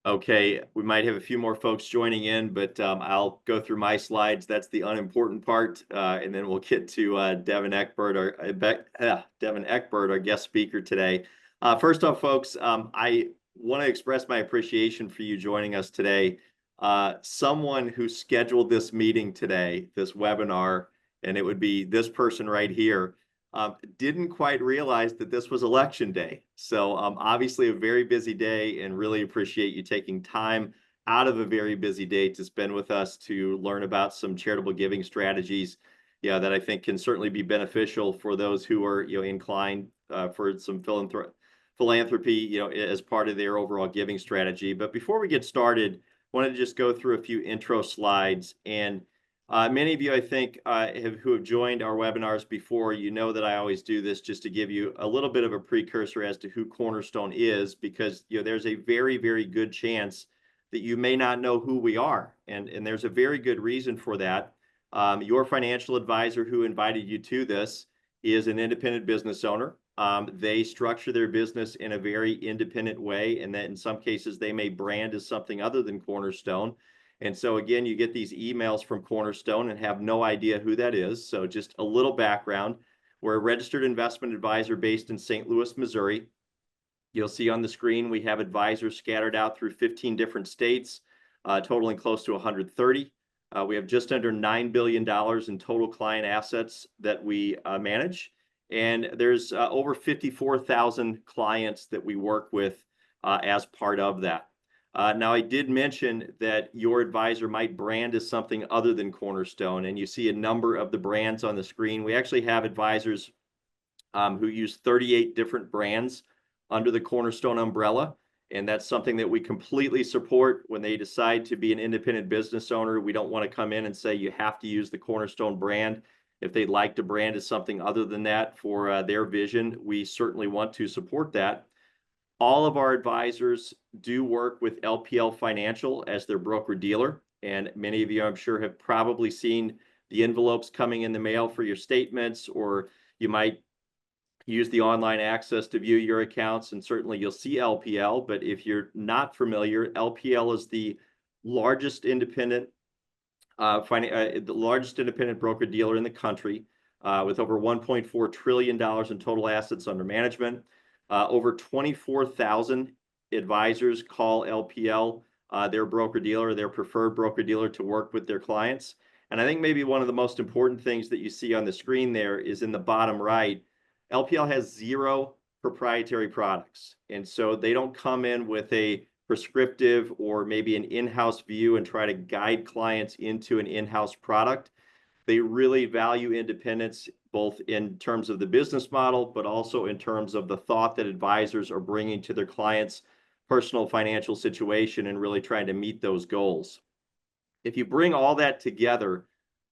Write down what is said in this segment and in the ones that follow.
Okay, we might have a few more folks joining in, but I'll go through my slides. That's the unimportant part, and then we'll get to Devin Eckbert, our guest speaker today. First off, folks, I want to express my appreciation for you joining us today. Someone who scheduled this meeting today, this webinar, and it would be this person right here, didn't quite realize that this was election day. So obviously a very busy day, and really appreciate you taking time out of a very busy day to spend with us to learn about some charitable giving strategies, yeah, that I think can certainly be beneficial for those who are, inclined for some philanthropy, as part of their overall giving strategy. But before we get started, I wanted to just go through a few intro slides. And many of you, I think, who have joined our webinars before, you know that I always do this just to give you a little bit of a precursor as to who Cornerstone is, because there's a very, very good chance that you may not know who we are, and there's a very good reason for that. Your financial advisor who invited you to this is an independent business owner. They structure their business in a very independent way, and that in some cases they may brand as something other than Cornerstone. And so again, you get these emails from Cornerstone and have no idea who that is. So just a little background. We're a registered investment advisor based in St. Louis, Missouri. You'll see on the screen, we have advisors scattered out through 15 different states, totaling close to 130. We have just under $9 billion in total client assets that we manage. And there's over 54,000 clients that we work with as part of that. Now, I did mention that your advisor might brand as something other than Cornerstone, and you see a number of the brands on the screen. We actually have advisors who use 38 different brands under the Cornerstone umbrella, and that's something that we completely support. When they decide to be an independent business owner, we don't want to come in and say you have to use the Cornerstone brand. If they'd like to brand as something other than that for their vision, we certainly want to support that. All of our advisors do work with LPL Financial as their broker dealer. And many of you, I'm sure, have probably seen the envelopes coming in the mail for your statements, or you might use the online access to view your accounts, and certainly you'll see LPL. But if you're not familiar, LPL is the largest independent broker dealer in the country, with over $1.4 trillion in total assets under management. Over 24,000 advisors call LPL their broker dealer, their preferred broker dealer to work with their clients. And I think maybe one of the most important things that you see on the screen there is in the bottom right. LPL has 0 proprietary products. And so they don't come in with a prescriptive or maybe an in-house view and try to guide clients into an in-house product. They really value independence, both in terms of the business model, but also in terms of the thought that advisors are bringing to their clients' personal financial situation and really trying to meet those goals. If you bring all that together,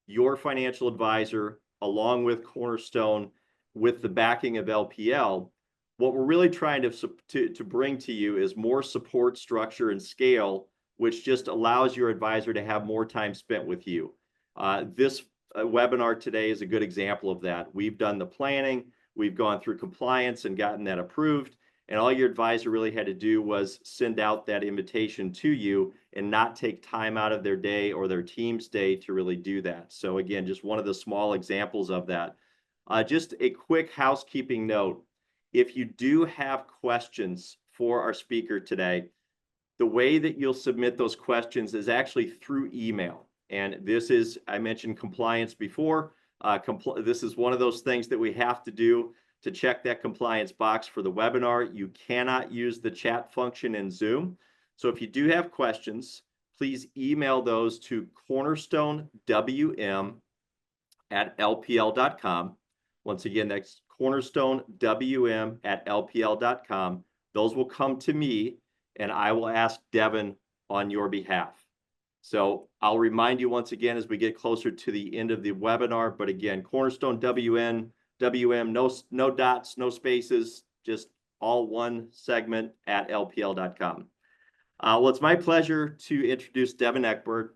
your financial advisor, along with Cornerstone, with the backing of LPL, what we're really trying to bring to you is more support, structure, and scale, which just allows your advisor to have more time spent with you. This webinar today is a good example of that. We've done the planning, we've gone through compliance and gotten that approved, and all your advisor really had to do was send out that invitation to you and not take time out of their day or their team's day to really do that. So again, just one of the small examples of that. Just a quick housekeeping note. If you do have questions for our speaker today, the way that you'll submit those questions is actually through email. And this is, I mentioned compliance before. This is one of those things that we have to do to check that compliance box for the webinar. You cannot use the chat function in Zoom. So if you do have questions, please email those to cornerstonewm@lpl.com. Once again, that's cornerstonewm@lpl.com. Those will come to me, and I will ask Devin on your behalf. So I'll remind you once again as we get closer to the end of the webinar, but again, Cornerstone WM, no dots, no spaces, just all one segment at lpl.com. Well, it's my pleasure to introduce Devin Eckberg.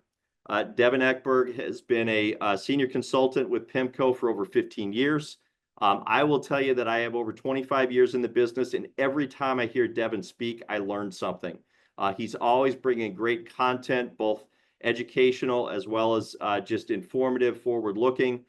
Devin Eckberg has been a senior consultant with PIMCO for over 15 years. I will tell you that I have over 25 years in the business, and every time I hear Devin speak, I learn something. He's always bringing great content, both educational as well as just informative, forward-looking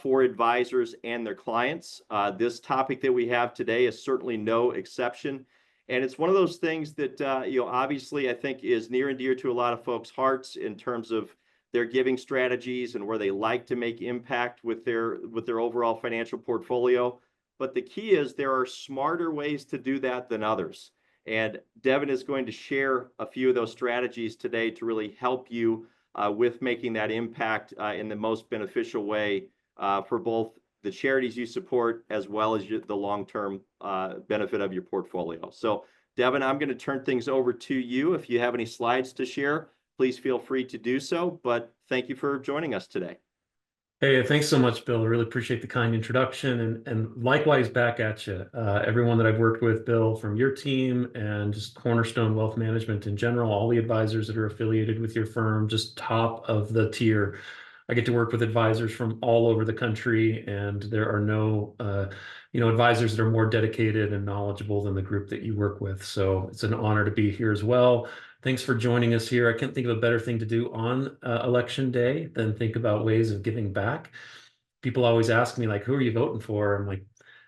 for advisors and their clients. This topic that we have today is certainly no exception. And it's one of those things that, obviously I think is near and dear to a lot of folks' hearts in terms of their giving strategies and where they like to make impact with their overall financial portfolio. But the key is there are smarter ways to do that than others. And Devin is going to share a few of those strategies today to really help you with making that impact in the most beneficial way for both the charities you support as well as the long-term benefit of your portfolio. So Devin, I'm going to turn things over to you. If you have any slides to share, please feel free to do so. But thank you for joining us today. Hey, thanks so much, Bill. I really appreciate the kind introduction, and likewise back at you. Everyone that I've worked with, Bill, from your team and just Cornerstone Wealth Management in general, all the advisors that are affiliated with your firm, just top of the tier. I get to work with advisors from all over the country, and there are no, advisors that are more dedicated and knowledgeable than the group that you work with. So it's an honor to be here as well. Thanks for joining us here. I can't think of a better thing to do on election day than think about ways of giving back. People always ask me, like, who are you voting for? I'm like,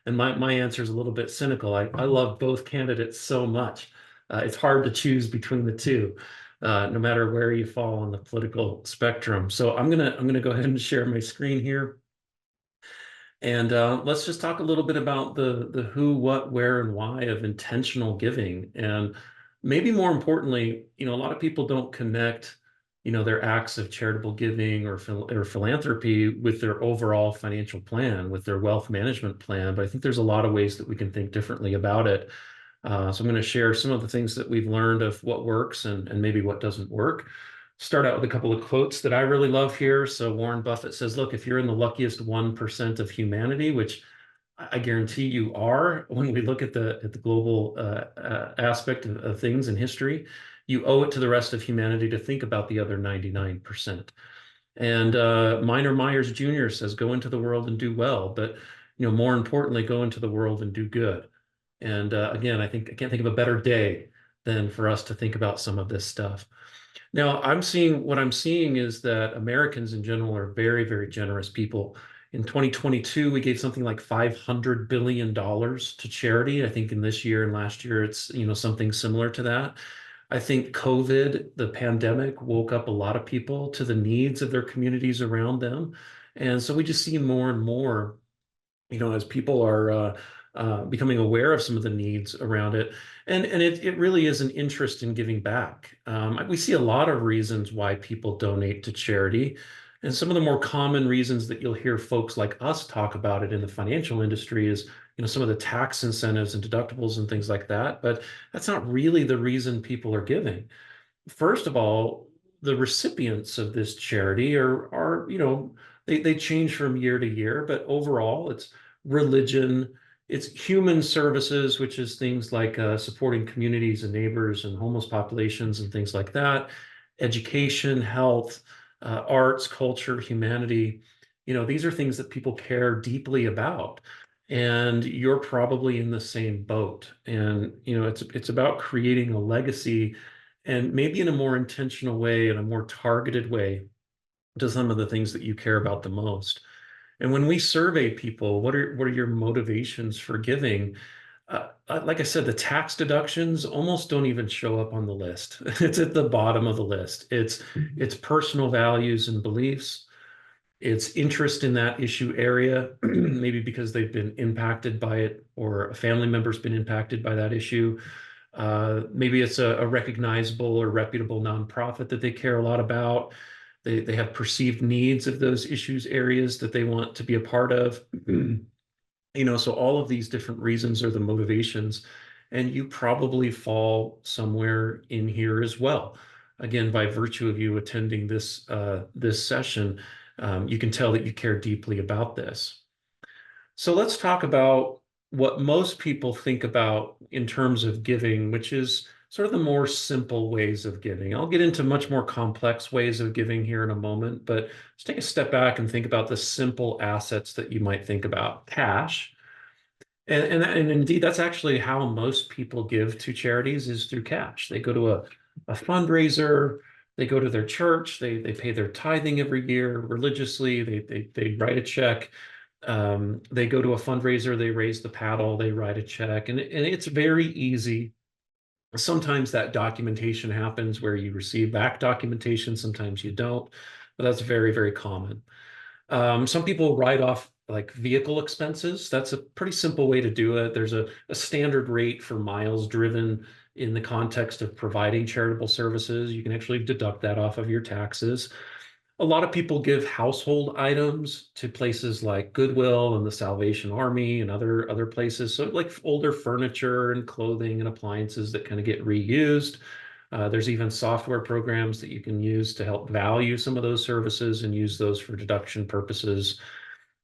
and my answer is a little bit cynical. I love both candidates so much. It's hard to choose between the two, no matter where you fall on the political spectrum. So I'm gonna go ahead and share my screen here. And let's just talk a little bit about the who, what, where, and why of intentional giving. And maybe more importantly, a lot of people don't connect, their acts of charitable giving or philanthropy with their overall financial plan, with their wealth management plan. But I think there's a lot of ways that we can think differently about it. So I'm going to share some of the things that we've learned of what works and maybe what doesn't work. Start out with a couple of quotes that I really love here. So Warren Buffett says, look, if you're in the luckiest 1% of humanity, which I guarantee you are, when we look at the global aspect of things in history, you owe it to the rest of humanity to think about the other 99%. And Minor Myers Jr. says, go into the world and do well, but more importantly, go into the world and do good. And again, I can't think of a better day than for us to think about some of this stuff. Now, what I'm seeing is that Americans in general are very, very generous people. In 2022, we gave something like $500 billion to charity. I think in this year and last year, it's, something similar to that. I think COVID, the pandemic, woke up a lot of people to the needs of their communities around them. And so we just see more and more, as people are becoming aware of some of the needs around it. And it really is an interest in giving back. We see a lot of reasons why people donate to charity. And some of the more common reasons that you'll hear folks like us talk about it in the financial industry is, some of the tax incentives and deductibles and things like that. But that's not really the reason people are giving. First of all, the recipients of this charity are they change from year to year, but overall it's religion, it's human services, which is things like supporting communities and neighbors and homeless populations and things like that, education, health, arts, culture, humanity. These are things that people care deeply about. And you're probably in the same boat. And, it's about creating a legacy and maybe in a more intentional way, in a more targeted way to some of the things that you care about the most. And when we survey people, what are your motivations for giving? Like I said, the tax deductions almost don't even show up on the list. It's at the bottom of the list. It's personal values and beliefs. It's interest in that issue area, maybe because they've been impacted by it or a family member's been impacted by that issue. Maybe it's a recognizable or reputable nonprofit that they care a lot about. They have perceived needs of those issues areas that they want to be a part of. So all of these different reasons are the motivations, and you probably fall somewhere in here as well. Again, by virtue of you attending this session, you can tell that you care deeply about this. So let's talk about what most people think about in terms of giving, which is sort of the more simple ways of giving. I'll get into much more complex ways of giving here in a moment, but let's take a step back and think about the simple assets that you might think about. Cash. And indeed, that's actually how most people give to charities, is through cash. They go to a fundraiser, they go to their church, they pay their tithing every year religiously, they write a check, they go to a fundraiser, they raise the paddle, they write a check, and it's very easy. Sometimes that documentation happens where you receive back documentation, sometimes you don't, but that's very, very common. Some people write off like vehicle expenses. That's a pretty simple way to do it. There's a standard rate for miles driven in the context of providing charitable services. You can actually deduct that off of your taxes. A lot of people give household items to places like Goodwill and the Salvation Army and other places. So like older furniture and clothing and appliances that kind of get reused. There's even software programs that you can use to help value some of those services and use those for deduction purposes.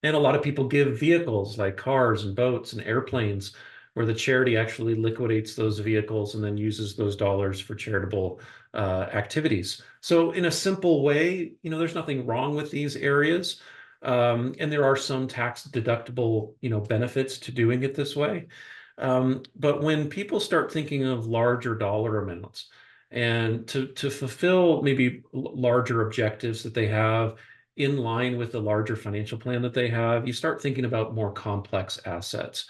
And a lot of people give vehicles like cars and boats and airplanes, where the charity actually liquidates those vehicles and then uses those dollars for charitable activities. So in a simple way, there's nothing wrong with these areas. And there are some tax deductible, benefits to doing it this way. But when people start thinking of larger dollar amounts and to fulfill maybe larger objectives that they have in line with the larger financial plan that they have, you start thinking about more complex assets.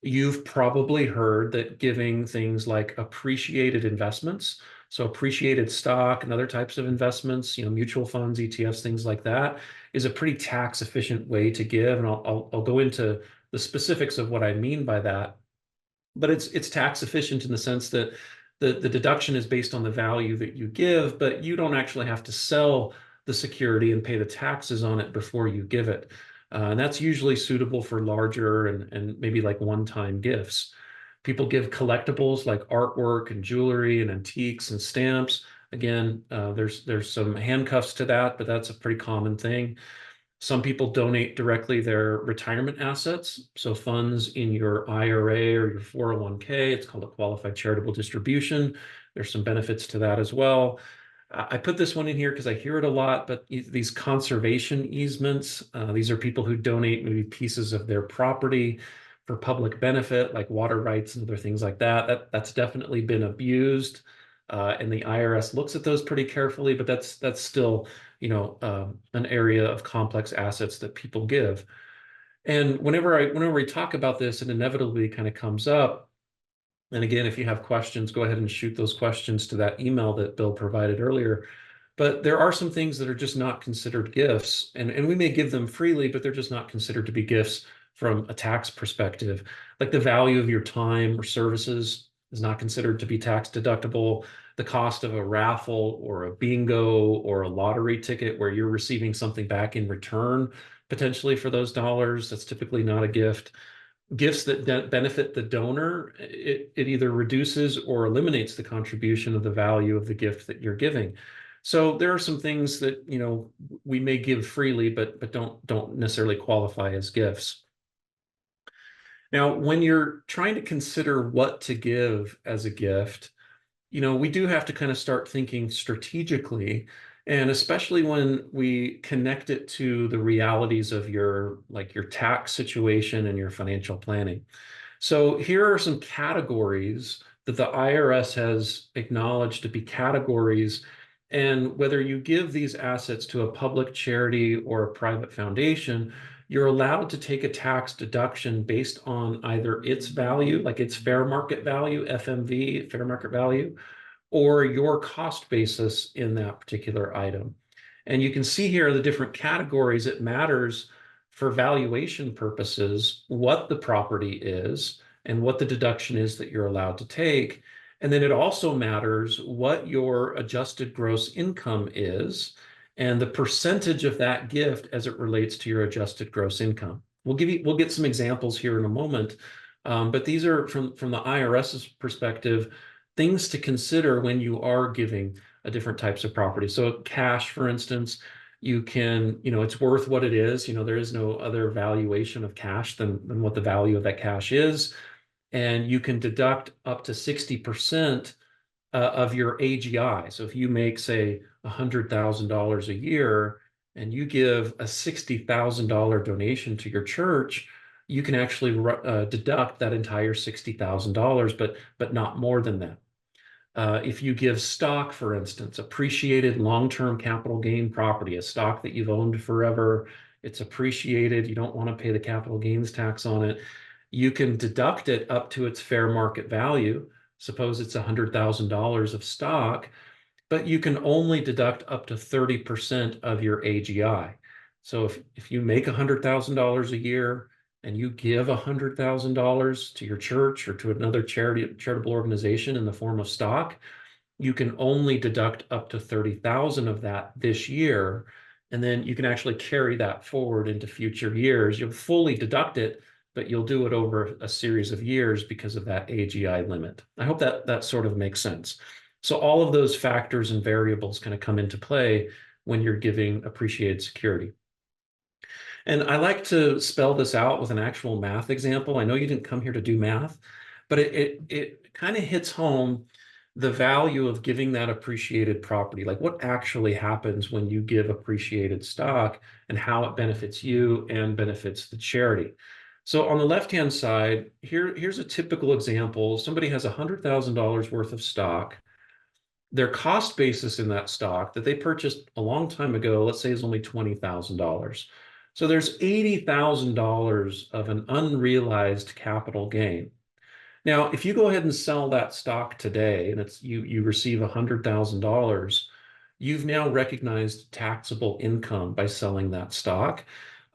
You've probably heard that giving things like appreciated investments, so appreciated stock and other types of investments, mutual funds, ETFs, things like that, is a pretty tax efficient way to give. And I'll go into the specifics of what I mean by that. But it's tax efficient in the sense that the deduction is based on the value that you give, but you don't actually have to sell the security and pay the taxes on it before you give it. And that's usually suitable for larger and maybe like one-time gifts. People give collectibles like artwork and jewelry and antiques and stamps. Again, there's some handcuffs to that, but that's a pretty common thing. Some people donate directly their retirement assets, so funds in your IRA or your 401k. It's called a qualified charitable distribution. There's some benefits to that as well. I put this one in here because I hear it a lot, but these conservation easements, these are people who donate maybe pieces of their property for public benefit, like water rights and other things like that. That's definitely been abused, and the IRS looks at those pretty carefully, but that's still, an area of complex assets that people give. And whenever we talk about this, it inevitably kind of comes up. And again, if you have questions, go ahead and shoot those questions to that email that Bill provided earlier. But there are some things that are just not considered gifts, and we may give them freely, but they're just not considered to be gifts from a tax perspective. Like the value of your time or services is not considered to be tax deductible. The cost of a raffle or a bingo or a lottery ticket where you're receiving something back in return, potentially for those dollars, that's typically not a gift. Gifts that benefit the donor, it either reduces or eliminates the contribution of the value of the gift that you're giving. So there are some things that, we may give freely, but don't necessarily qualify as gifts. Now, when you're trying to consider what to give as a gift, we do have to kind of start thinking strategically, and especially when we connect it to the realities of your tax situation and your financial planning. So here are some categories that the IRS has acknowledged to be categories, and whether you give these assets to a public charity or a private foundation, you're allowed to take a tax deduction based on either its value, like its fair market value, FMV, fair market value, or your cost basis in that particular item. And you can see here the different categories. It matters for valuation purposes what the property is and what the deduction is that you're allowed to take. And then it also matters what your adjusted gross income is and the percentage of that gift as it relates to your adjusted gross income. We'll get some examples here in a moment, but these are from the IRS's perspective, things to consider when you are giving different types of property. So cash, for instance, you can, it's worth what it is. There is no other valuation of cash than what the value of that cash is. And you can deduct up to 60% of your AGI. So if you make, say, $100,000 a year and you give a $60,000 donation to your church, you can actually deduct that entire $60,000, but not more than that. If you give stock, for instance, appreciated long-term capital gain property, a stock that you've owned forever, it's appreciated, you don't want to pay the capital gains tax on it, you can deduct it up to its fair market value. Suppose it's $100,000 of stock, but you can only deduct up to 30% of your AGI. So if you make $100,000 a year and you give $100,000 to your church or to another charitable organization in the form of stock, you can only deduct up to 30,000 of that this year. And then you can actually carry that forward into future years. You'll fully deduct it, but you'll do it over a series of years because of that AGI limit. I hope that sort of makes sense. So all of those factors and variables kind of come into play when you're giving appreciated security. And I like to spell this out with an actual math example. I know you didn't come here to do math, but it kind of hits home the value of giving that appreciated property, like what actually happens when you give appreciated stock and how it benefits you and benefits the charity. So on the left-hand side, here's a typical example. Somebody has $100,000 worth of stock. Their cost basis in that stock that they purchased a long time ago, let's say, is only $20,000. So there's $80,000 of an unrealized capital gain. Now, if you go ahead and sell that stock today and you receive $100,000, you've now recognized taxable income by selling that stock.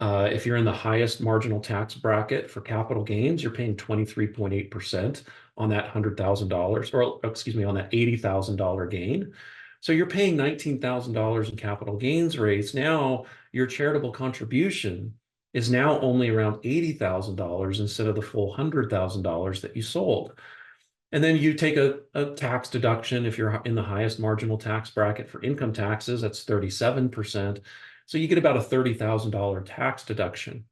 If you're in the highest marginal tax bracket for capital gains, you're paying 23.8% on that $100,000, or excuse me, on that $80,000 gain. So you're paying $19,000 in capital gains rates. Now your charitable contribution is now only around $80,000 instead of the full $100,000 that you sold. And then you take a tax deduction. If you're in the highest marginal tax bracket for income taxes, that's 37%. So you get about a $30,000 tax deduction.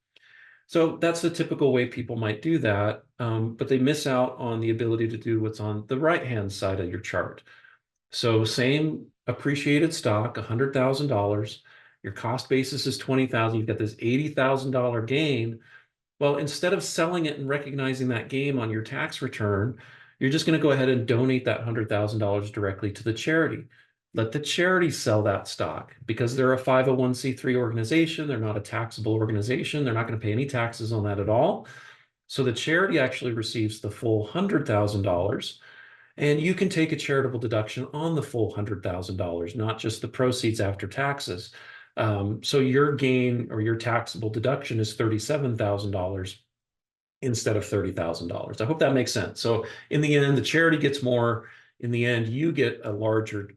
So that's the typical way people might do that, but they miss out on the ability to do what's on the right-hand side of your chart. So same appreciated stock, $100,000. Your cost basis is $20,000. You've got this $80,000 gain. Well, instead of selling it and recognizing that gain on your tax return, you're just going to go ahead and donate that $100,000 directly to the charity. Let the charity sell that stock because they're a 501c3 organization. They're not a taxable organization. They're not going to pay any taxes on that at all. So the charity actually receives the full $100,000. And you can take a charitable deduction on the full $100,000, not just the proceeds after taxes. So your gain or your taxable deduction is $37,000 instead of $30,000. I hope that makes sense. So in the end, the charity gets more. In the end, you get a larger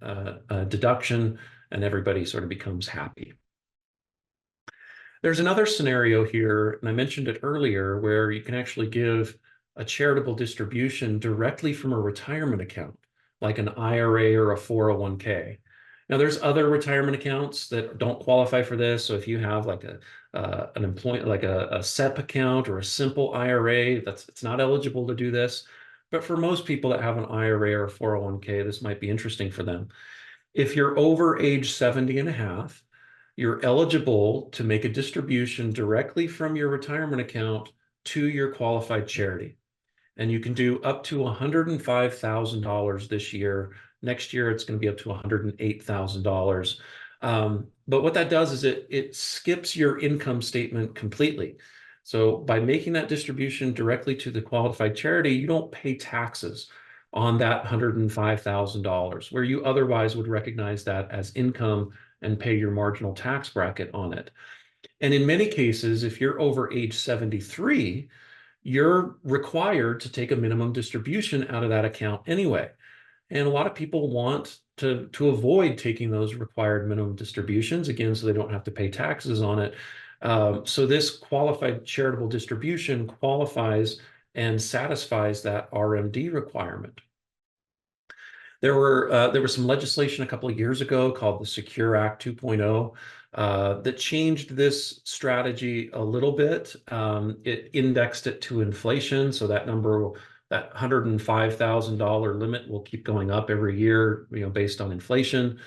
deduction and everybody sort of becomes happy. There's another scenario here, and I mentioned it earlier, where you can actually give a charitable distribution directly from a retirement account, like an IRA or a 401k. Now, there's other retirement accounts that don't qualify for this. So if you have like an employee, like a SEP account or a simple IRA, it's not eligible to do this. But for most people that have an IRA or a 401k, this might be interesting for them. If you're over age 70 and a half, you're eligible to make a distribution directly from your retirement account to your qualified charity. And you can do up to $105,000 this year. Next year, it's going to be up to $108,000. But what that does is it skips your income statement completely. So by making that distribution directly to the qualified charity, you don't pay taxes on that $105,000, where you otherwise would recognize that as income and pay your marginal tax bracket on it. And in many cases, if you're over age 73, you're required to take a minimum distribution out of that account anyway. And a lot of people want to avoid taking those required minimum distributions, again, so they don't have to pay taxes on it. So this qualified charitable distribution qualifies and satisfies that RMD requirement. There was some legislation a couple of years ago called the Secure Act 2.0 that changed this strategy a little bit. It indexed it to inflation, so that number, that $105,000 limit, will keep going up every year, based on inflation.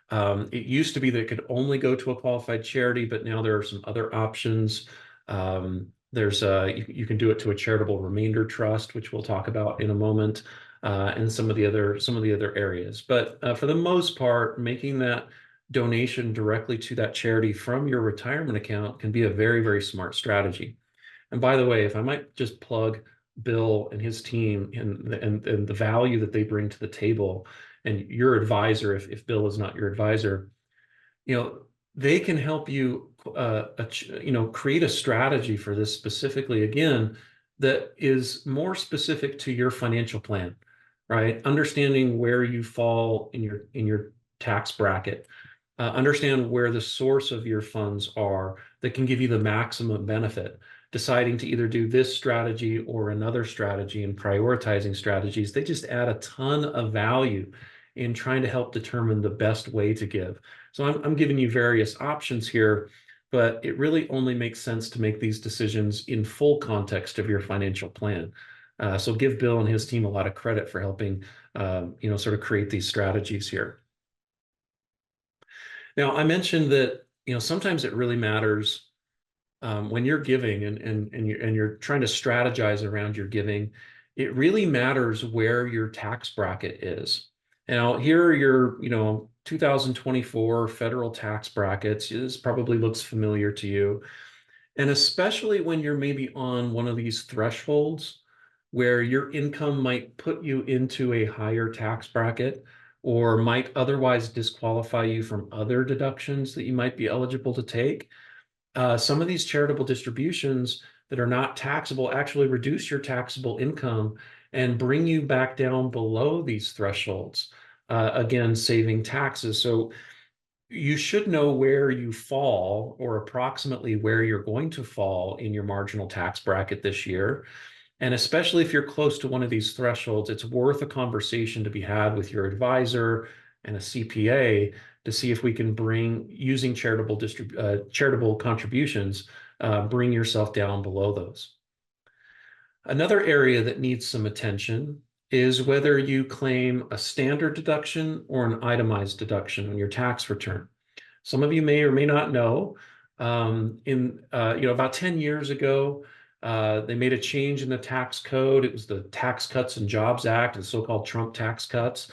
It used to be that it could only go to a qualified charity, but now there are some other options. You can do it to a charitable remainder trust, which we'll talk about in a moment. and some of the other areas. But for the most part, making that donation directly to that charity from your retirement account can be a very, very smart strategy. And by the way, if I might just plug Bill and his team and the value that they bring to the table, and your advisor, if Bill is not your advisor, you know, they can help you, create a strategy for this specifically, again, that is more specific to your financial plan, right? Understanding where you fall in your tax bracket, understand where the source of your funds are that can give you the maximum benefit. Deciding to either do this strategy or another strategy and prioritizing strategies, they just add a ton of value in trying to help determine the best way to give. So I'm giving you various options here, but it really only makes sense to make these decisions in full context of your financial plan. So give Bill and his team a lot of credit for helping, sort of create these strategies here. Now, I mentioned that, sometimes it really matters when you're giving and you're trying to strategize around your giving. It really matters where your tax bracket is. Now, here are your, 2024 federal tax brackets. This probably looks familiar to you. And especially when you're maybe on one of these thresholds where your income might put you into a higher tax bracket or might otherwise disqualify you from other deductions that you might be eligible to take. Some of these charitable distributions that are not taxable actually reduce your taxable income and bring you back down below these thresholds, again, saving taxes. So you should know where you fall or approximately where you're going to fall in your marginal tax bracket this year. And especially if you're close to one of these thresholds, it's worth a conversation to be had with your advisor and a CPA to see if we can using charitable contributions, bring yourself down below those. Another area that needs some attention is whether you claim a standard deduction or an itemized deduction on your tax return. Some of you may or may not know, about 10 years ago, they made a change in the tax code. It was the Tax Cuts and Jobs Act, the so-called Trump tax cuts,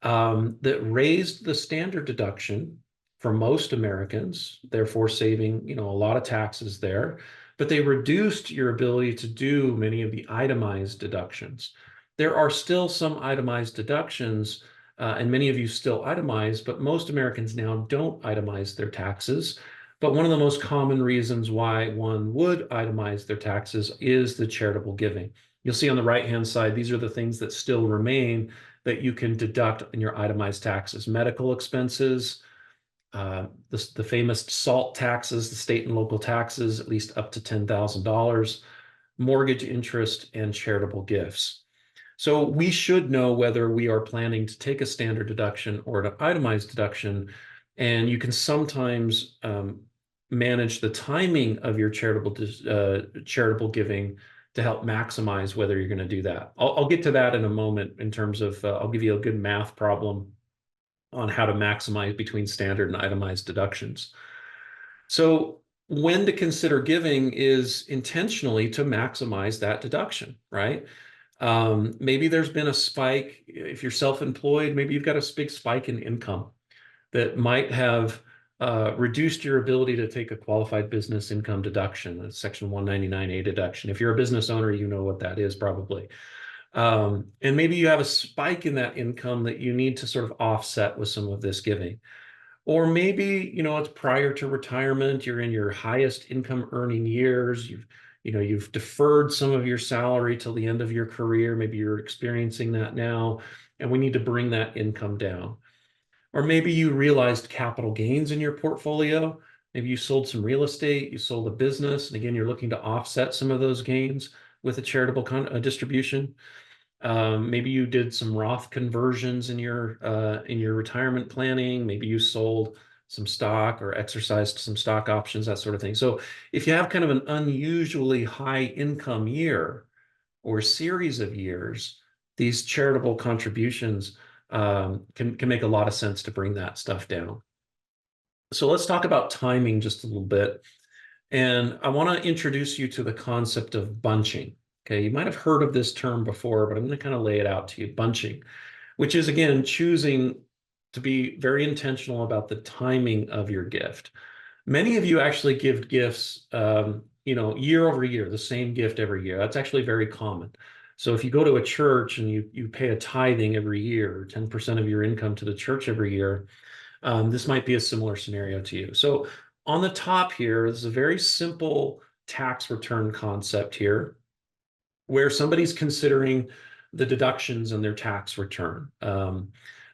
that raised the standard deduction for most Americans, therefore saving, a lot of taxes there. But they reduced your ability to do many of the itemized deductions. There are still some itemized deductions, and many of you still itemize, but most Americans now don't itemize their taxes. But one of the most common reasons why one would itemize their taxes is the charitable giving. You'll see on the right-hand side, these are the things that still remain that you can deduct in your itemized taxes: medical expenses, the famous SALT taxes, the state and local taxes, at least up to $10,000, mortgage interest, and charitable gifts. So we should know whether we are planning to take a standard deduction or an itemized deduction, and you can sometimes manage the timing of your charitable giving to help maximize whether you're going to do that. I'll get to that in a moment in terms of, I'll give you a good math problem on how to maximize between standard and itemized deductions. So when to consider giving is intentionally to maximize that deduction, right? Maybe there's been a spike. If you're self-employed, maybe you've got a big spike in income that might have reduced your ability to take a qualified business income deduction, a Section 199A deduction. If you're a business owner, you know what that is probably. And maybe you have a spike in that income that you need to sort of offset with some of this giving. Or maybe, it's prior to retirement, you're in your highest income earning years, you've deferred some of your salary till the end of your career. Maybe you're experiencing that now, and we need to bring that income down. Or maybe you realized capital gains in your portfolio. Maybe you sold some real estate, you sold a business, and again, you're looking to offset some of those gains with a charitable distribution. Maybe you did some Roth conversions in your retirement planning. Maybe you sold some stock or exercised some stock options, that sort of thing. So if you have kind of an unusually high income year or series of years, these charitable contributions can make a lot of sense to bring that stuff down. So let's talk about timing just a little bit. And I want to introduce you to the concept of bunching. Okay, you might have heard of this term before, but I'm going to kind of lay it out to you. Bunching, which is again choosing to be very intentional about the timing of your gift. Many of you actually give gifts, year over year, the same gift every year. That's actually very common. So if you go to a church and you pay a tithing every year, 10% of your income to the church every year, this might be a similar scenario to you. So on the top here is a very simple tax return concept here, where somebody's considering the deductions in their tax return.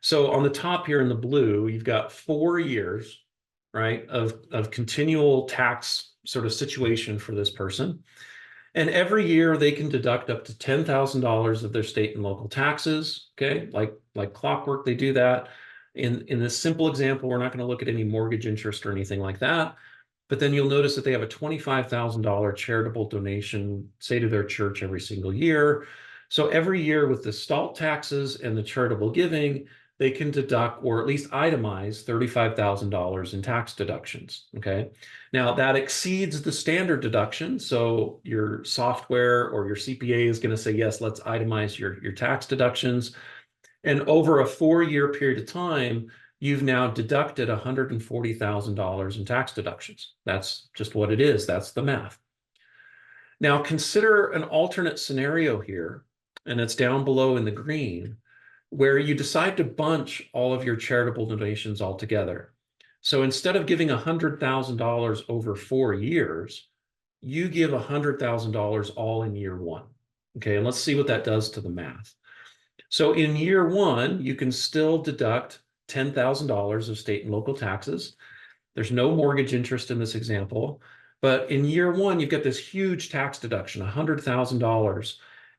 So on the top here in the blue, you've got 4 years, right, of continual tax sort of situation for this person. And every year they can deduct up to $10,000 of their state and local taxes. Okay, like clockwork, they do that. In this simple example, we're not going to look at any mortgage interest or anything like that. But then you'll notice that they have a $25,000 charitable donation, say to their church every single year. So every year with the STALT taxes and the charitable giving, they can deduct or at least itemize $35,000 in tax deductions. Okay. Now that exceeds the standard deduction. So your software or your CPA is going to say, yes, let's itemize your tax deductions. And over a 4-year period of time, you've now deducted $140,000 in tax deductions. That's just what it is. That's the math. Now consider an alternate scenario here, and it's down below in the green, where you decide to bunch all of your charitable donations all together. So instead of giving $100,000 over 4 years, you give $100,000 all in year one. Okay, and let's see what that does to the math. So in year one, you can still deduct $10,000 of state and local taxes. There's no mortgage interest in this example, but in year one, you've got this huge tax deduction, $100,000.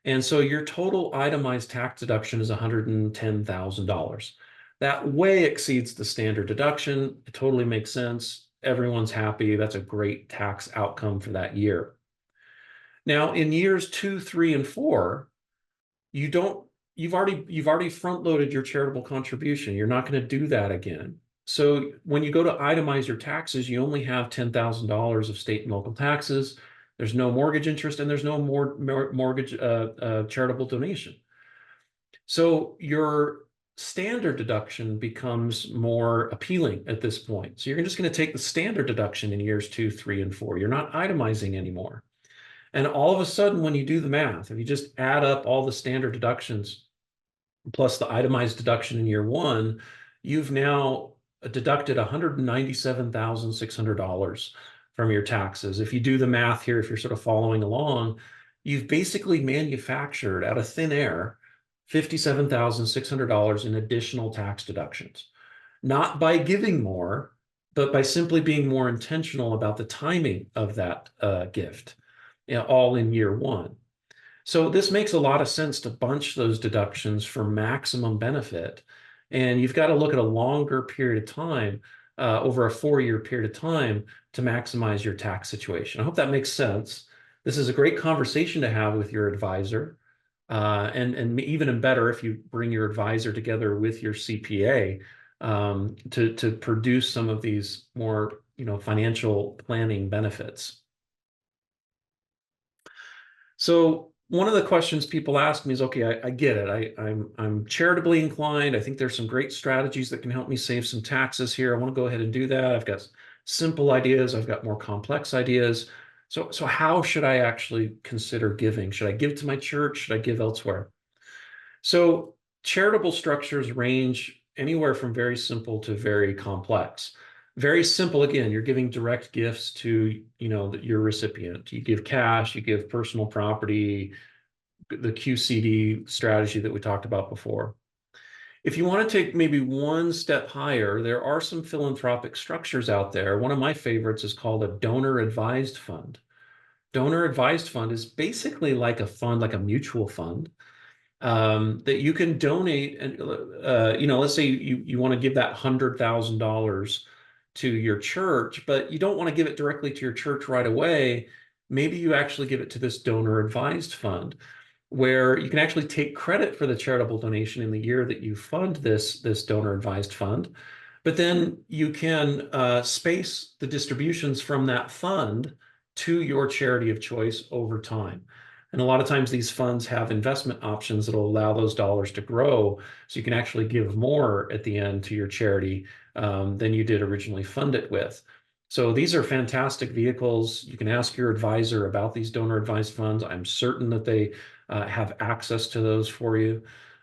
And so your total itemized tax deduction is $110,000. That way exceeds the standard deduction. It totally makes sense. Everyone's happy. That's a great tax outcome for that year. Now, in years 2, 3, and 4, you've already front loaded your charitable contribution. You're not going to do that again. So when you go to itemize your taxes, you only have $10,000 of state and local taxes. There's no mortgage interest and there's no more mortgage charitable donation. So your standard deduction becomes more appealing at this point. So you're just going to take the standard deduction in years 2, 3, and 4. You're not itemizing anymore. And all of a sudden, when you do the math, if you just add up all the standard deductions plus the itemized deduction in year one, you've now deducted $197,600 from your taxes. If you do the math here, if you're sort of following along, you've basically manufactured out of thin air $57,600 in additional tax deductions, not by giving more, but by simply being more intentional about the timing of that gift, all in year one. So this makes a lot of sense to bunch those deductions for maximum benefit. And you've got to look at a longer period of time, over a 4-year period of time, to maximize your tax situation. I hope that makes sense. This is a great conversation to have with your advisor. And even better if you bring your advisor together with your CPA to produce some of these more financial planning benefits. So one of the questions people ask me is, okay, I get it. I'm charitably inclined. I think there's some great strategies that can help me save some taxes here. I want to go ahead and do that. I've got simple ideas. I've got more complex ideas. So how should I actually consider giving? Should I give to my church? Should I give elsewhere? So charitable structures range anywhere from very simple to very complex. Very simple, again, you're giving direct gifts to, your recipient. You give cash, you give personal property, the QCD strategy that we talked about before. If you want to take maybe one step higher, there are some philanthropic structures out there. One of my favorites is called a donor advised fund. Donor advised fund is basically like a fund, like a mutual fund, that you can donate. And, let's say you want to give that $100,000 to your church, but you don't want to give it directly to your church right away. Maybe you actually give it to this donor advised fund, where you can actually take credit for the charitable donation in the year that you fund this donor advised fund, but then you can space the distributions from that fund to your charity of choice over time. And a lot of times these funds have investment options that will allow those dollars to grow. So you can actually give more at the end to your charity than you did originally fund it with. So these are fantastic vehicles. You can ask your advisor about these donor advised funds. I'm certain that they have access to those for you.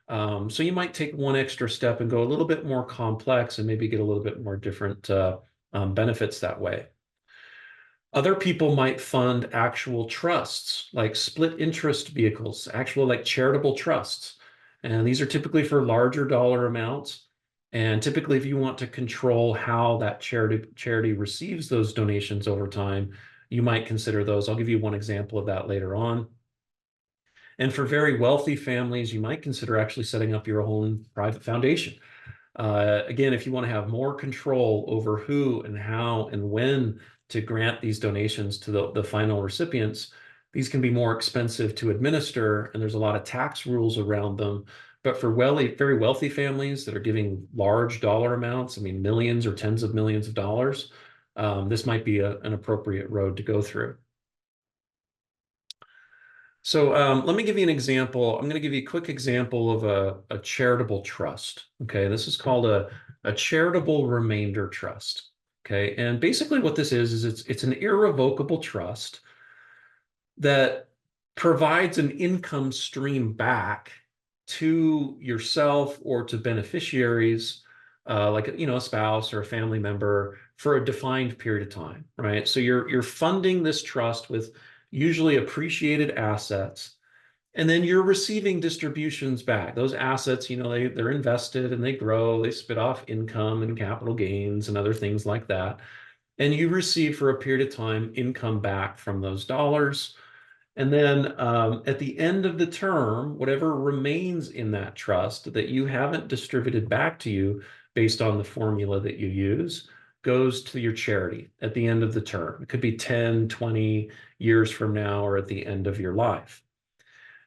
So you might take one extra step and go a little bit more complex and maybe get a little bit more different benefits that way. Other people might fund actual trusts, like split interest vehicles, actual like charitable trusts. And these are typically for larger dollar amounts. And typically, if you want to control how that charity receives those donations over time, you might consider those. I'll give you one example of that later on. And for very wealthy families, you might consider actually setting up your own private foundation. Again, if you want to have more control over who and how and when to grant these donations to the final recipients, these can be more expensive to administer, and there's a lot of tax rules around them. But for very wealthy families that are giving large dollar amounts, I mean, millions or tens of millions of dollars, this might be an appropriate road to go through. So let me give you an example. I'm going to give you a quick example of a charitable trust. Okay, this is called a charitable remainder trust. Okay, and basically what this is it's an irrevocable trust that provides an income stream back to yourself or to beneficiaries, like a spouse or a family member for a defined period of time, right? So you're funding this trust with usually appreciated assets, and then you're receiving distributions back. Those assets, they're invested and they grow, they spit off income and capital gains and other things like that. And you receive for a period of time income back from those dollars. And then at the end of the term, whatever remains in that trust that you haven't distributed back to you based on the formula that you use goes to your charity at the end of the term. It could be 10, 20 years from now or at the end of your life.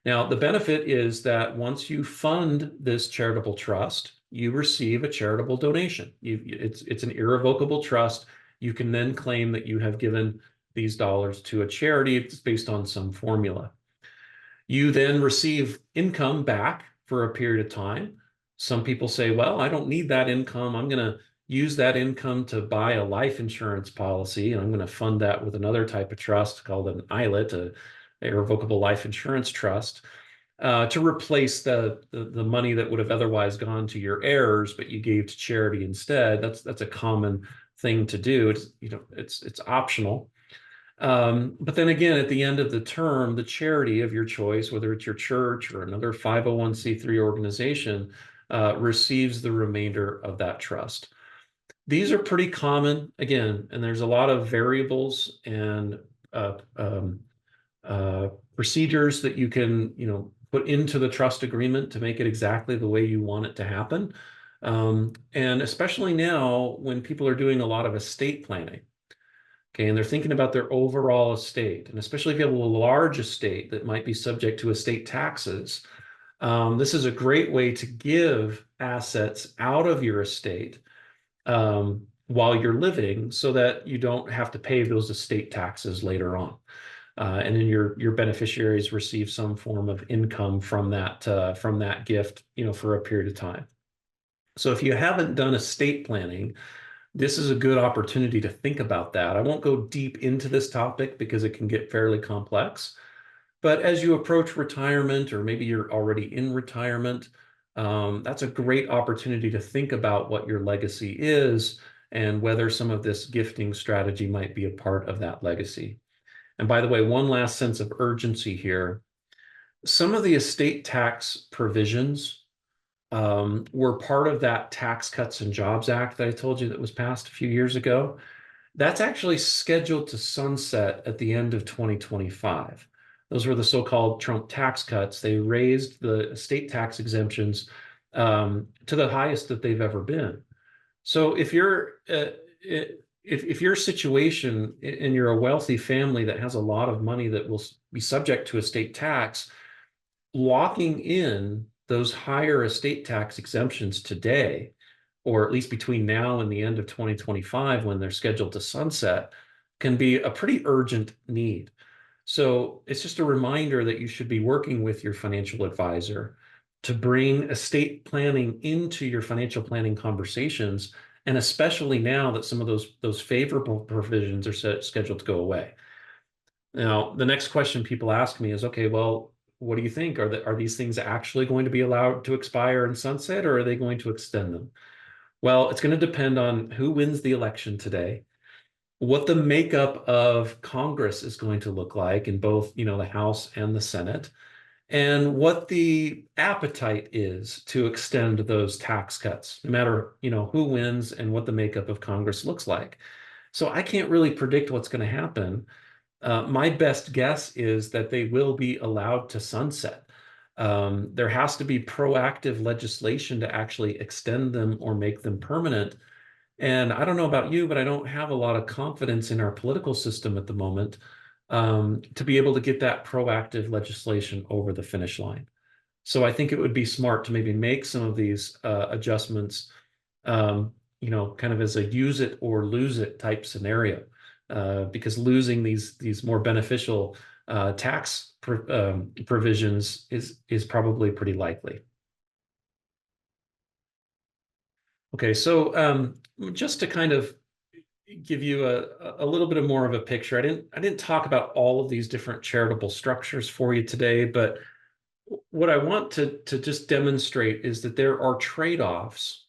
Now, the benefit is that once you fund this charitable trust, you receive a charitable donation. It's an irrevocable trust. You can then claim that you have given these dollars to a charity. It's based on some formula. You then receive income back for a period of time. Some people say, well, I don't need that income. I'm going to use that income to buy a life insurance policy, and I'm going to fund that with another type of trust called an ILIT, a irrevocable life insurance trust, to replace the money that would have otherwise gone to your heirs, but you gave to charity instead. That's a common thing to do. It's optional. But then again, at the end of the term, the charity of your choice, whether it's your church or another 501(c)(3) organization, receives the remainder of that trust. These are pretty common, again, and there's a lot of variables and uh, um, procedures that you can, put into the trust agreement to make it exactly the way you want it to happen. And especially now when people are doing a lot of estate planning. Okay, and they're thinking about their overall estate, and especially if you have a large estate that might be subject to estate taxes, this is a great way to give assets out of your estate while you're living, so that you don't have to pay those estate taxes later on, and then your beneficiaries receive some form of income from that gift, for a period of time. So if you haven't done estate planning, this is a good opportunity to think about that. I won't go deep into this topic because it can get fairly complex. But as you approach retirement, or maybe you're already in retirement, that's a great opportunity to think about what your legacy is and whether some of this gifting strategy might be a part of that legacy. And by the way, one last sense of urgency here. Some of the estate tax provisions were part of that Tax Cuts and Jobs Act that I told you that was passed a few years ago. That's actually scheduled to sunset at the end of 2025. Those were the so-called Trump tax cuts. They raised the estate tax exemptions to the highest that they've ever been. So if if your situation and you're a wealthy family that has a lot of money that will be subject to estate tax, locking in those higher estate tax exemptions today, or at least between now and the end of 2025 when they're scheduled to sunset, can be a pretty urgent need. So it's just a reminder that you should be working with your financial advisor to bring estate planning into your financial planning conversations, and especially now that some of those favorable provisions are scheduled to go away. Now, the next question people ask me is, okay, well, what do you think? Are these things actually going to be allowed to expire and sunset, or are they going to extend them? Well, it's going to depend on who wins the election today, what the makeup of Congress is going to look like in both, the House and the Senate, and what the appetite is to extend those tax cuts, no matter, who wins and what the makeup of Congress looks like. So I can't really predict what's going to happen. My best guess is that they will be allowed to sunset. There has to be proactive legislation to actually extend them or make them permanent. And I don't know about you, but I don't have a lot of confidence in our political system at the moment, to be able to get that proactive legislation over the finish line. So I think it would be smart to maybe make some of these adjustments, kind of as a use it or lose it type scenario, because losing these more beneficial tax provisions is probably pretty likely. Okay, so just to kind of give you a little bit of more of a picture, I didn't talk about all of these different charitable structures for you today, but what I want to just demonstrate is that there are trade-offs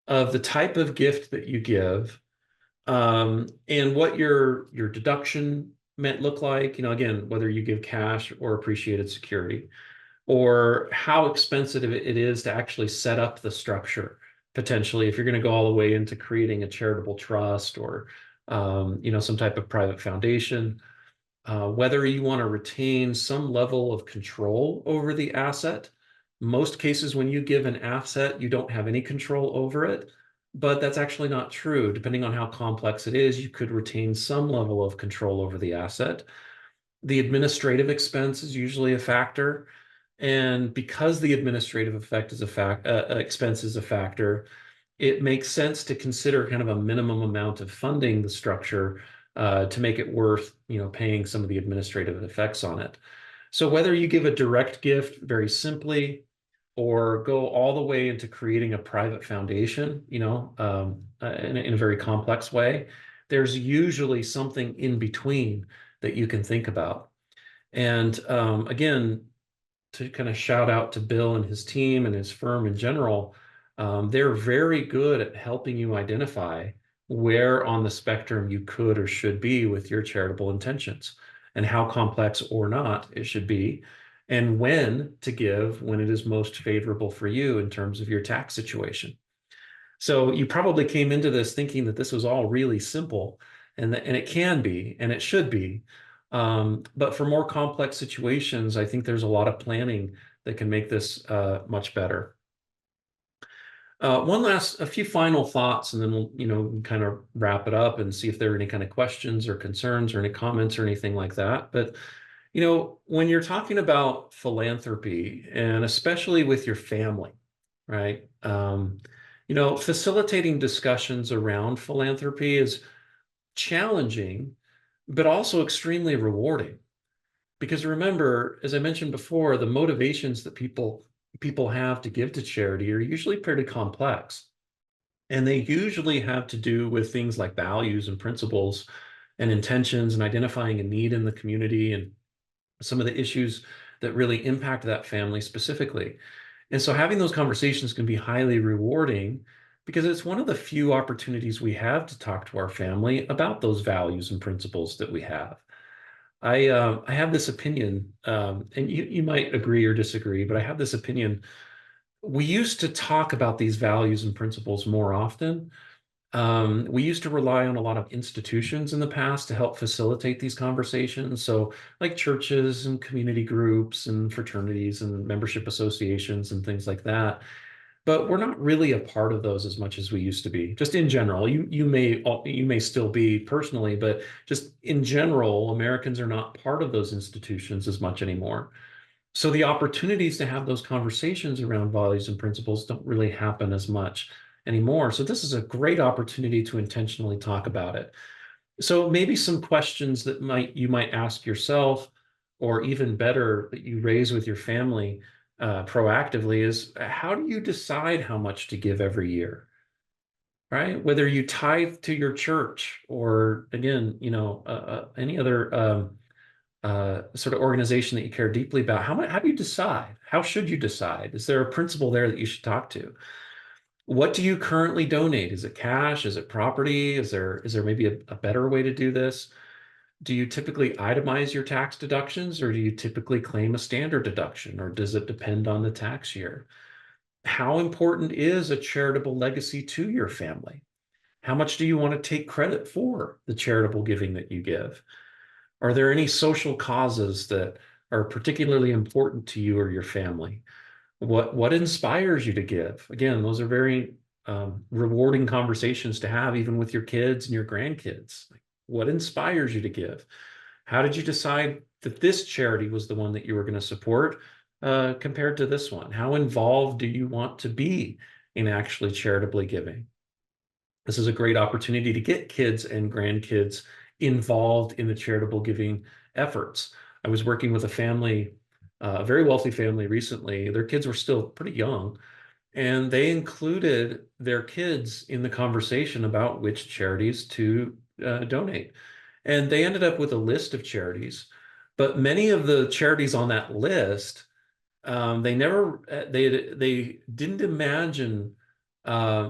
of the type of gift that you give, and what your deduction might look like. Again, whether you give cash or appreciated security, or how expensive it is to actually set up the structure. Potentially, if you're going to go all the way into creating a charitable trust or some type of private foundation, whether you want to retain some level of control over the asset. Most cases, when you give an asset, you don't have any control over it, but that's actually not true. Depending on how complex it is, you could retain some level of control over the asset. The administrative expense is usually a factor. And because the administrative expense is a factor, it makes sense to consider kind of a minimum amount of funding the structure, to make it worth, paying some of the administrative effects on it. So whether you give a direct gift very simply, or go all the way into creating a private foundation, in a very complex way, there's usually something in between that you can think about. And again, to kind of shout out to Bill and his team and his firm in general, they're very good at helping you identify where on the spectrum you could or should be with your charitable intentions, and how complex or not it should be, and when to give when it is most favorable for you in terms of your tax situation. So you probably came into this thinking that this was all really simple, and it can be, and it should be. But for more complex situations, I think there's a lot of planning that can make this much better. A few final thoughts, and then we'll, kind of wrap it up and see if there are any kind of questions or concerns or any comments or anything like that. But, when you're talking about philanthropy, and especially with your family, right? Facilitating discussions around philanthropy is challenging, but also extremely rewarding. Because remember, as I mentioned before, the motivations that people have to give to charity are usually pretty complex. And they usually have to do with things like values and principles and intentions, and identifying a need in the community, and some of the issues that really impact that family specifically. And so having those conversations can be highly rewarding, because it's one of the few opportunities we have to talk to our family about those values and principles that we have. I have this opinion, and you might agree or disagree, but I have this opinion. We used to talk about these values and principles more often. We used to rely on a lot of institutions in the past to help facilitate these conversations. So, like churches and community groups and fraternities and membership associations and things like that. But we're not really a part of those as much as we used to be. Just in general, you may still be personally, but just in general, Americans are not part of those institutions as much anymore. So the opportunities to have those conversations around values and principles don't really happen as much anymore. So this is a great opportunity to intentionally talk about it. So maybe some questions that you might ask yourself, or even better, that you raise with your family proactively is, how do you decide how much to give every year? Right? Whether you tithe to your church, or again, any other sort of organization that you care deeply about, how do you decide? How should you decide? Is there a principle there that you should talk to? What do you currently donate? Is it cash? Is it property? Is there maybe a better way to do this? Do you typically itemize your tax deductions, or do you typically claim a standard deduction, or does it depend on the tax year? How important is a charitable legacy to your family? How much do you want to take credit for the charitable giving that you give? Are there any social causes that are particularly important to you or your family? What inspires you to give? Again, those are very rewarding conversations to have, even with your kids and your grandkids. Like, what inspires you to give? How did you decide that this charity was the one that you were going to support compared to this one? How involved do you want to be in actually charitably giving? This is a great opportunity to get kids and grandkids involved in the charitable giving efforts. I was working with a family, a very wealthy family recently. Their kids were still pretty young, and they included their kids in the conversation about which charities to donate. And they ended up with a list of charities, but many of the charities on that list, they never they didn't imagine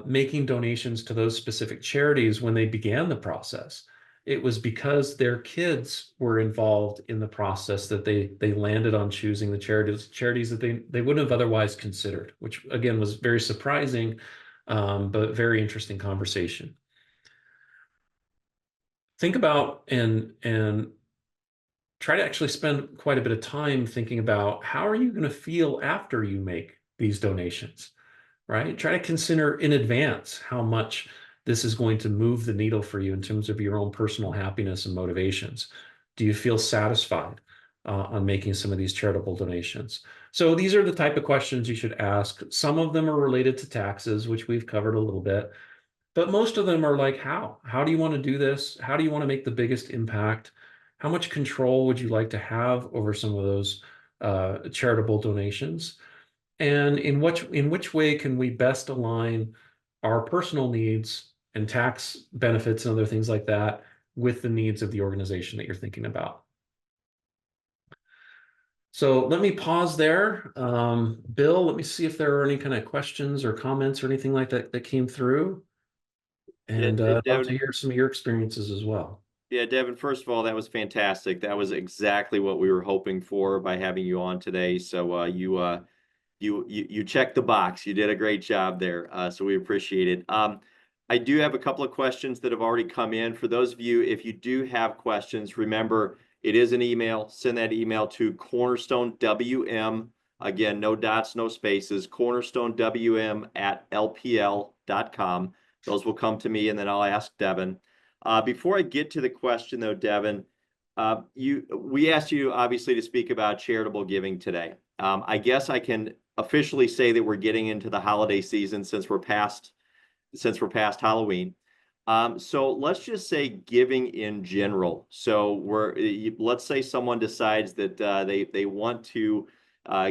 making donations to those specific charities when they began the process. It was because their kids were involved in the process that they landed on choosing the charities that they wouldn't have otherwise considered, which again was very surprising, but very interesting conversation. Think about and try to actually spend quite a bit of time thinking about, how are you going to feel after you make these donations, right? Try to consider in advance how much this is going to move the needle for you in terms of your own personal happiness and motivations. Do you feel satisfied on making some of these charitable donations? So these are the type of questions you should ask. Some of them are related to taxes, which we've covered a little bit, but most of them are like, how? How do you want to do this? How do you want to make the biggest impact? How much control would you like to have over some of those charitable donations? And in which way can we best align our personal needs and tax benefits and other things like that with the needs of the organization that you're thinking about? So let me pause there. Bill, let me see if there are any kind of questions or comments or anything like that that came through. Yeah, And I'd love to Devin, hear some of your experiences as well. yeah, Devin, first of all, that was fantastic. That was exactly what we were hoping for by having you on today. So you checked the box. You did a great job there. So we appreciate it. I do have a couple of questions that have already come in. For those of you, if you do have questions, remember it is an email. Send that email to Cornerstone WM. Again, no dots, no spaces. Cornerstone WM at LPL.com. Those will come to me, and then I'll ask Devin. Before I get to the question, though, Devin, we asked you obviously to speak about charitable giving today. I guess I can officially say that we're getting into the holiday season since we're past Halloween. So let's just say giving in general. So let's say someone decides that they want to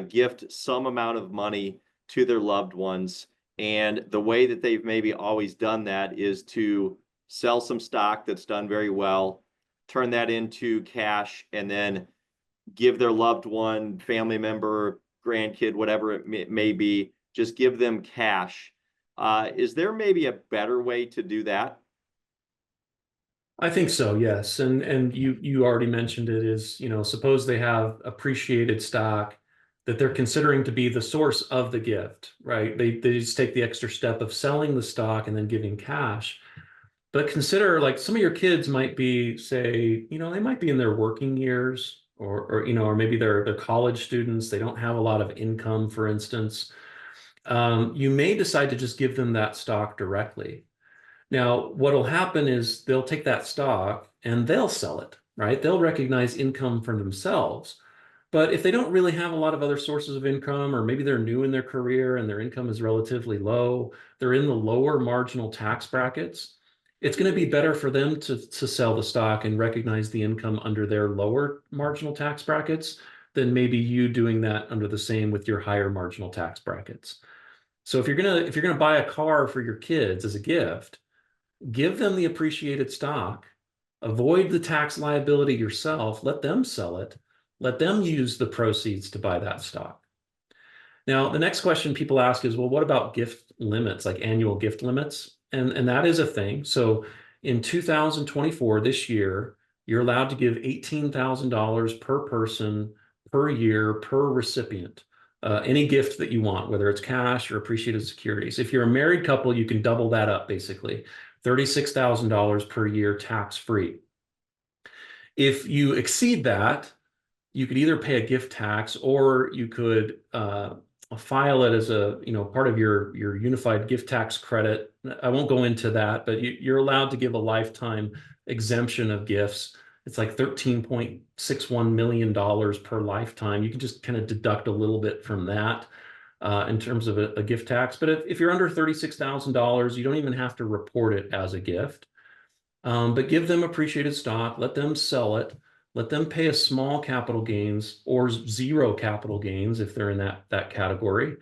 gift some amount of money to their loved ones, and the way that they've maybe always done that is to sell some stock that's done very well, turn that into cash, and then give their loved one, family member, grandkid, whatever it may be, just give them cash. Is there maybe a better way to do that? I think so, yes. And you already mentioned it is, suppose they have appreciated stock that they're considering to be the source of the gift, right? They just take the extra step of selling the stock and then giving cash. But consider, like, some of your kids might be, say, they might be in their working years, or maybe they're college students. They don't have a lot of income, for instance. You may decide to just give them that stock directly. Now, what'll happen is they'll take that stock and they'll sell it, right? They'll recognize income for themselves. But if they don't really have a lot of other sources of income, or maybe they're new in their career and their income is relatively low, they're in the lower marginal tax brackets, it's going to be better for them to sell the stock and recognize the income under their lower marginal tax brackets than maybe you doing that under the same with your higher marginal tax brackets. So if you're gonna buy a car for your kids as a gift, give them the appreciated stock, avoid the tax liability yourself, let them sell it, let them use the proceeds to buy that stock. Now, the next question people ask is, well, what about gift limits, like annual gift limits? And that is a thing. So in 2024, this year, you're allowed to give $18,000 per person per year per recipient. Any gift that you want, whether it's cash or appreciated securities. If you're a married couple, you can double that up, basically. $36,000 per year tax-free. If you exceed that, you could either pay a gift tax or you could file it as a part of your unified gift tax credit. I won't go into that, but you're allowed to give a lifetime exemption of gifts. It's like $13.61 million per lifetime. You can just kind of deduct a little bit from that in terms of a gift tax. But if you're under $36,000, you don't even have to report it as a gift. But give them appreciated stock, let them sell it, let them pay a small capital gains or zero capital gains if they're in that category,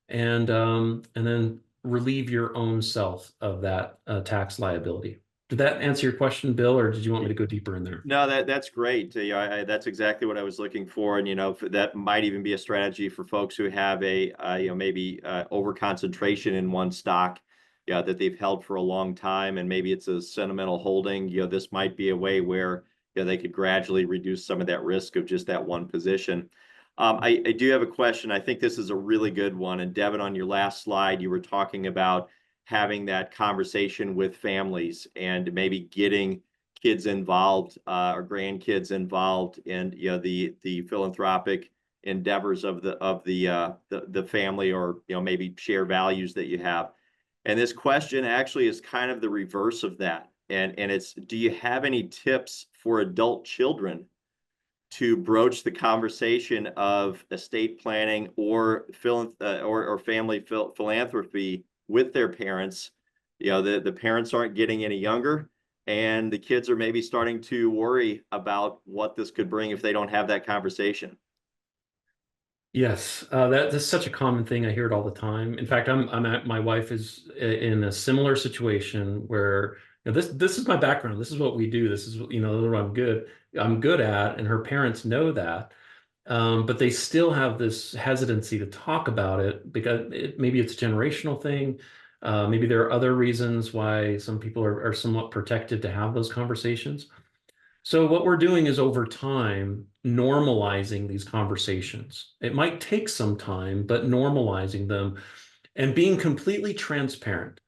and then relieve your own self of that tax liability. Did that answer your question, Bill, or did you want me to go deeper in there? No, that's great. That's exactly what I was looking for, and that might even be a strategy for folks who have a maybe over concentration in one stock, yeah, that they've held for a long time, and maybe it's a sentimental holding. This might be a way where they could gradually reduce some of that risk of just that one position. I do have a question. I think this is a really good one. And Devin, on your last slide, you were talking about having that conversation with families and maybe getting kids involved or grandkids involved in the philanthropic endeavors of the family, or maybe share values that you have. And this question actually is kind of the reverse of that. And it's, do you have any tips for adult children to broach the conversation of estate planning or family philanthropy with their parents? The parents aren't getting any younger, and the kids are maybe starting to worry about what this could bring if they don't have that conversation. Yes, that's such a common thing. I hear it all the time. In fact, my wife is in a similar situation where this is my background. This is what we do. This is what I'm good at, and her parents know that. But they still have this hesitancy to talk about it because maybe it's a generational thing. Maybe there are other reasons why some people are somewhat protected to have those conversations. So what we're doing is over time normalizing these conversations. It might take some time, but normalizing them and being completely transparent,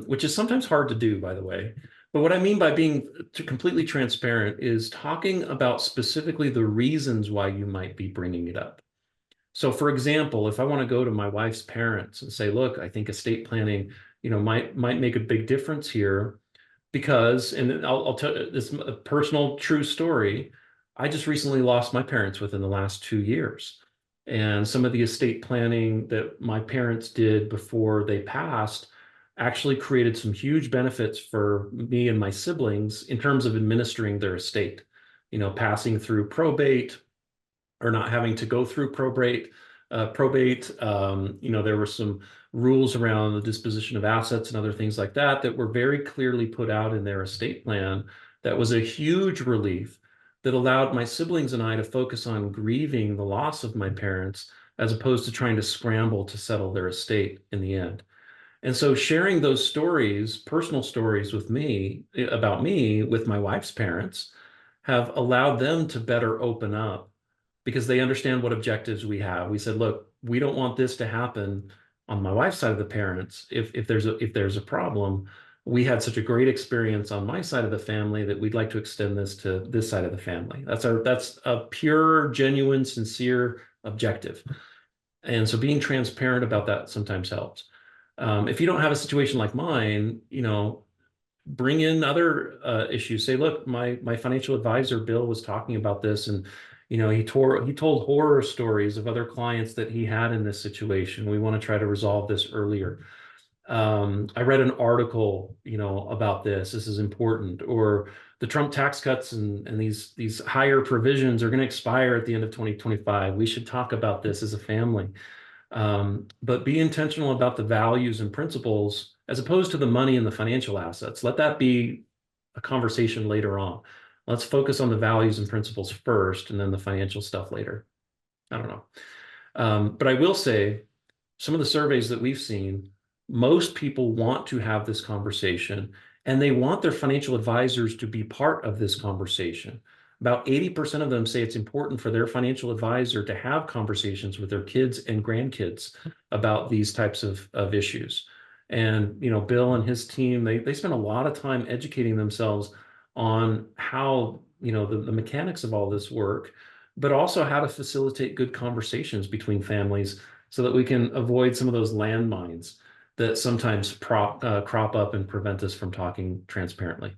which is sometimes hard to do, by the way. But what I mean by being completely transparent is talking about specifically the reasons why you might be bringing it up. So for example, if I want to go to my wife's parents and say, look, I think estate planning, might make a big difference here because, and I'll tell this a personal true story. I just recently lost my parents within the last 2 years. And some of the estate planning that my parents did before they passed actually created some huge benefits for me and my siblings in terms of administering their estate, passing through probate or not having to go through probate. There were some rules around the disposition of assets and other things like that that were very clearly put out in their estate plan. That was a huge relief that allowed my siblings and I to focus on grieving the loss of my parents as opposed to trying to scramble to settle their estate in the end. And so sharing those stories, personal stories with me, about me with my wife's parents, have allowed them to better open up because they understand what objectives we have. We said, look, we don't want this to happen on my wife's side of the parents. If there's a problem, we had such a great experience on my side of the family that we'd like to extend this to this side of the family. That's a pure, genuine, sincere objective. And so being transparent about that sometimes helps. If you don't have a situation like mine, bring in other issues. Say, look, my financial advisor, Bill, was talking about this, and he told horror stories of other clients that he had in this situation. We want to try to resolve this earlier. I read an article, about this. This is important. Or the Trump tax cuts and these higher provisions are going to expire at the end of 2025. We should talk about this as a family. But be intentional about the values and principles as opposed to the money and the financial assets. Let that be a conversation later on. Let's focus on the values and principles first, and then the financial stuff later. I don't know. But I will say, some of the surveys that we've seen, most people want to have this conversation and they want their financial advisors to be part of this conversation. About 80% of them say it's important for their financial advisor to have conversations with their kids and grandkids about these types of issues. And, Bill and his team, they spend a lot of time educating themselves on how, the mechanics of all this work, but also how to facilitate good conversations between families so that we can avoid some of those landmines that sometimes crop up and prevent us from talking transparently.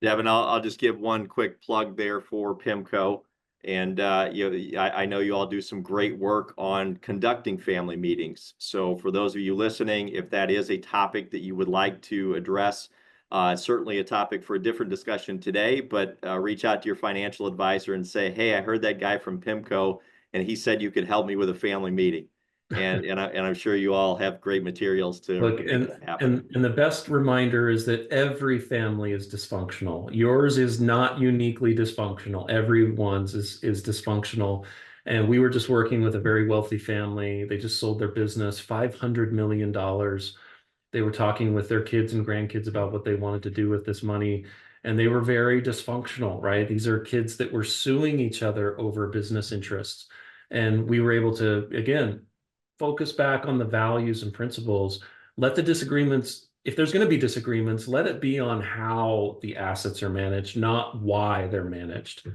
Devin, I'll just give one quick plug there for PIMCO. And I know you all do some great work on conducting family meetings. So for those of you listening, if that is a topic that you would like to address, certainly a topic for a different discussion today, but reach out to your financial advisor and say, hey, I heard that guy from PIMCO and he said you could help me with a family meeting. And I'm sure you all have great materials to Look, make that happen. and the best reminder is that every family is dysfunctional. Yours is not uniquely dysfunctional. Everyone's is dysfunctional. And we were just working with a very wealthy family. They just sold their business, $500 million. They were talking with their kids and grandkids about what they wanted to do with this money. And they were very dysfunctional, right? These are kids that were suing each other over business interests. And we were able to, again, focus back on the values and principles. Let the disagreements, if there's going to be disagreements, let it be on how the assets are managed, not why they're managed.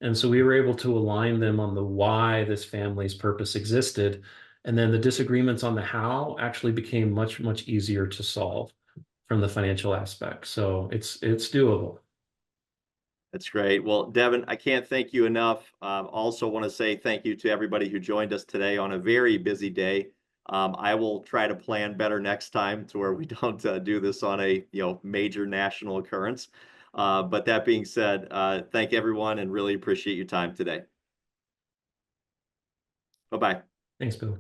And so we were able to align them on the why this family's purpose existed. And then the disagreements on the how actually became much, much easier to solve from the financial aspect. So it's doable. That's great. Well, Devin, I can't thank you enough. Also want to say thank you to everybody who joined us today on a very busy day. I will try to plan better next time to where we don't do this on a major national occurrence. But that being said, thank everyone and really appreciate your time today. Bye-bye. Thanks, Bill.